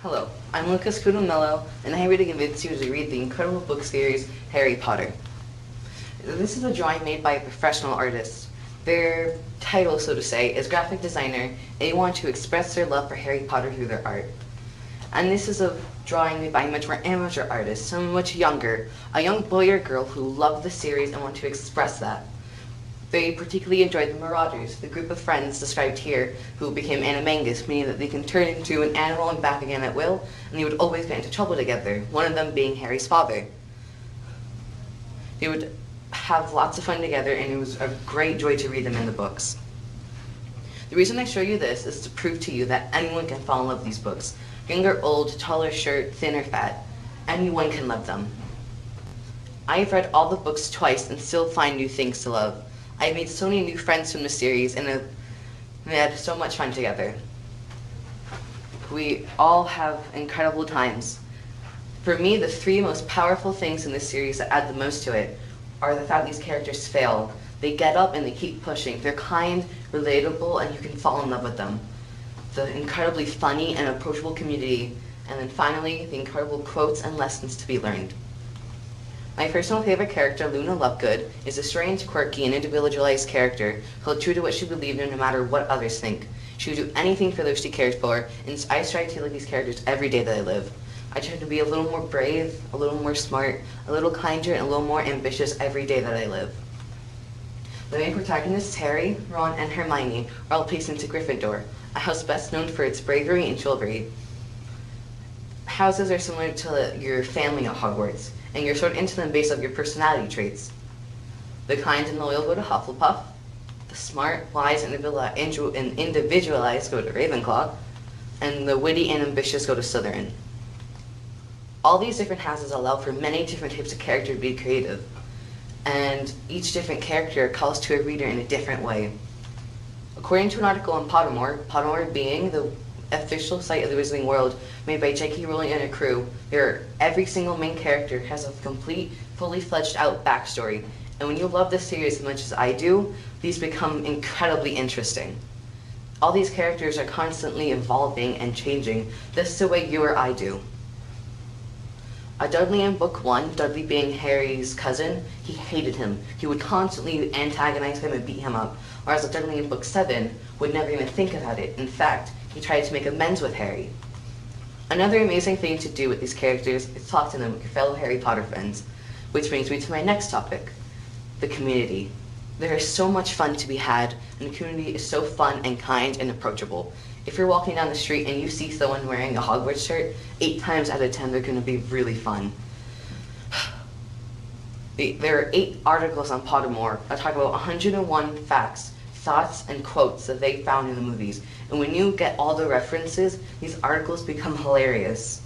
Hello, I'm Lucas Melo, and I'm here to convince you to read the incredible book series Harry Potter. This is a drawing made by a professional artist. Their title, so to say, is graphic designer, and they want to express their love for Harry Potter through their art. And this is a drawing made by a much more amateur artist, someone much younger, a young boy or girl who love the series and want to express that. They particularly enjoyed the Marauders, the group of friends described here who became animangus, meaning that they can turn into an animal and back again at will, and they would always get into trouble together, one of them being Harry's father. They would have lots of fun together, and it was a great joy to read them in the books. The reason I show you this is to prove to you that anyone can fall in love with these books. Young or old, tall or short, thin or fat, anyone can love them. I've read all the books twice and still find new things to love. I've made so many new friends from the series and we had so much fun together. We all have incredible times. For me, the three most powerful things in this series that add the most to it are the fact these characters fail. They get up and they keep pushing. They're kind, relatable, and you can fall in love with them. The incredibly funny and approachable community, and then finally, the incredible quotes and lessons to be learned. My personal favorite character, Luna Lovegood, is a strange, quirky, and individualized character who held true to what she believed in no matter what others think. She would do anything for those she cared for, and I strive to be like these characters every day that I live. I try to be a little more brave, a little more smart, a little kinder, and a little more ambitious every day that I live. The main protagonists, Harry, Ron, and Hermione, are all placed into Gryffindor, a house best known for its bravery and chivalry. Houses are similar to your family at Hogwarts, and you're sorted into them based on your personality traits. The kind and loyal go to Hufflepuff, the smart, wise, and individualized go to Ravenclaw, and the witty and ambitious go to Slytherin. All these different houses allow for many different types of character to be creative, and each different character calls to a reader in a different way. According to an article on Pottermore being the official site of the Wizarding World made by J.K. Rowling and her crew, every single main character has a complete, fully fleshed out backstory, and when you love this series as much as I do, these become incredibly interesting. All these characters are constantly evolving and changing, just the way you or I do. Dudley in Book 1, Dudley being Harry's cousin, he hated him. He would constantly antagonize him and beat him up, whereas Dudley in Book 7 would never even think about it. In fact, he tried to make amends with Harry. Another amazing thing to do with these characters is talk to them with your fellow Harry Potter friends, which brings me to my next topic, the community. There is so much fun to be had, and the community is so fun and kind and approachable. If you're walking down the street and you see someone wearing a Hogwarts shirt, 8 times out of 10 they're going to be really fun. There are 8 articles on Pottermore that talk about 101 facts, thoughts, and quotes that they found in the movies. And when you get all the references, these articles become hilarious.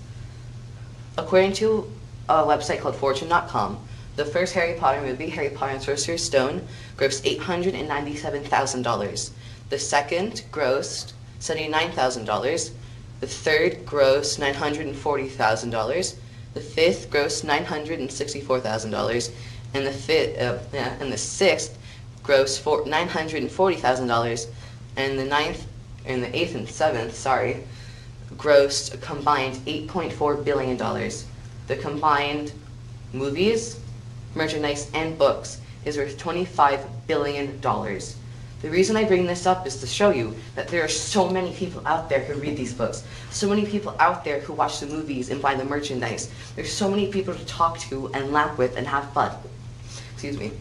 According to a website called Fortune.com, the first Harry Potter movie, Harry Potter and Sorcerer's Stone, grossed $897,000. The second grossed $79,000. The third grossed $940,000. The fifth grossed $964,000. And the sixth grossed $940,000. And the ninth, and the eighth and seventh, grossed a combined $8.4 billion. The combined movies, merchandise, and books is worth $25 billion. The reason I bring this up is to show you that there are so many people out there who read these books, so many people out there who watch the movies and buy the merchandise. There's so many people to talk to and laugh with and have fun. Excuse me.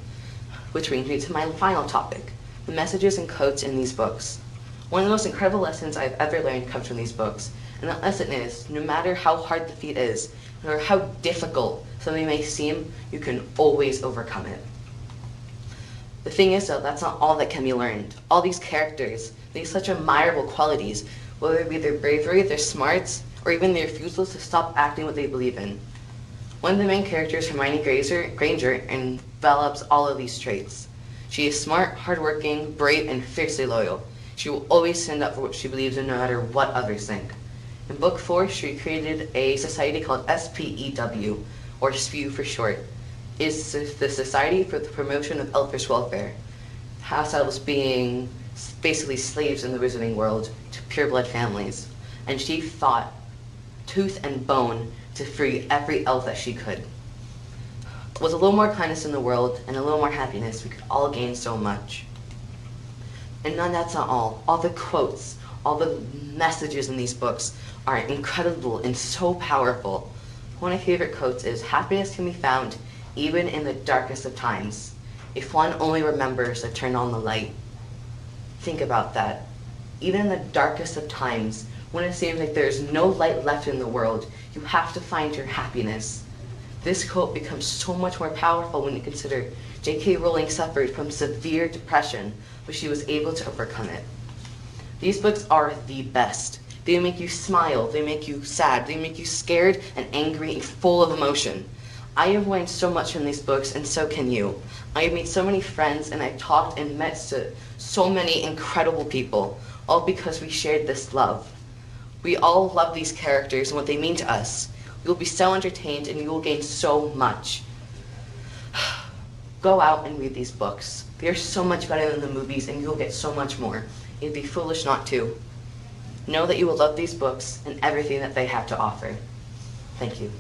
Which brings me to my final topic, the messages and quotes in these books. One of the most incredible lessons I've ever learned comes from these books, and that lesson is, no matter how hard the feat is, no matter how difficult something may seem, you can always overcome it. The thing is, though, that's not all that can be learned. All these characters, they have such admirable qualities, whether it be their bravery, their smarts, or even their refusal to stop acting what they believe in. One of the main characters, Hermione Granger, envelops all of these traits. She is smart, hardworking, brave, and fiercely loyal. She will always stand up for what she believes in no matter what others think. In Book 4, she created a society called SPEW, or SPEW for short. Is the Society for the Promotion of Elfish Welfare. House elves being basically slaves in the Wizarding World to pureblood families. And she fought tooth and bone to free every elf that she could. With a little more kindness in the world and a little more happiness, we could all gain so much. And that's not all. All the quotes, all the messages in these books are incredible and so powerful. One of my favorite quotes is, "Happiness can be found even in the darkest of times, if one only remembers to turn on the light." Think about that. Even in the darkest of times, when it seems like there's no light left in the world, you have to find your happiness. This quote becomes so much more powerful when you consider J.K. Rowling suffered from severe depression, but she was able to overcome it. These books are the best. They make you smile, they make you sad, they make you scared and angry and full of emotion. I have learned so much from these books, and so can you. I have made so many friends, and I've talked and met so many incredible people, all because we shared this love. We all love these characters and what they mean to us. You'll be so entertained, and you will gain so much. Go out and read these books. They are so much better than the movies, and you'll get so much more. It'd be foolish not to. Know that you will love these books and everything that they have to offer. Thank you.